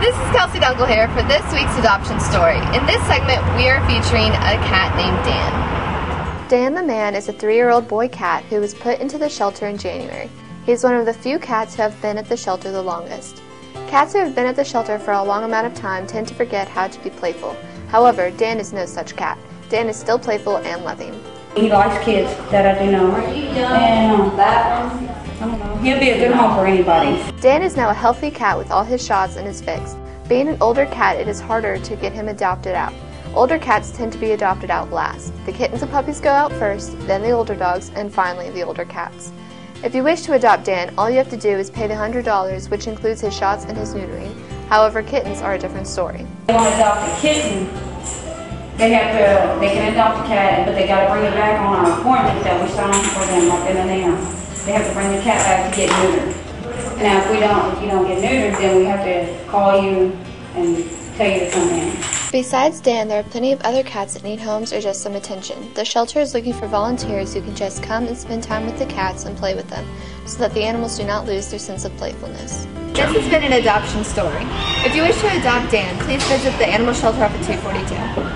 This is Kelsey Dunkel here for this week's adoption story. In this segment, we are featuring a cat named Dan. Dan the man is a 3-year-old boy cat who was put into the shelter in January. He is one of the few cats who have been at the shelter the longest. Cats who have been at the shelter for a long amount of time tend to forget how to be playful. However, Dan is no such cat. Dan is still playful and loving. He likes kids, that I do know. And I don't know. He'll be a good home for anybody. Dan is now a healthy cat with all his shots and is fixed. Being an older cat, it is harder to get him adopted out. Older cats tend to be adopted out last. The kittens and puppies go out first, then the older dogs, and finally the older cats. If you wish to adopt Dan, all you have to do is pay the $100, which includes his shots and his neutering. However, kittens are a different story. If they want to adopt a kitten, they can adopt a cat, but they got to bring it back on our appointment that we sign for them, like in there. They have to bring the cat back to get neutered. Now, if you don't get neutered, then we have to call you and tell you to come in. Besides Dan, there are plenty of other cats that need homes or just some attention. The shelter is looking for volunteers who can just come and spend time with the cats and play with them, so that the animals do not lose their sense of playfulness. This has been an adoption story. If you wish to adopt Dan, please visit the animal shelter off of 242.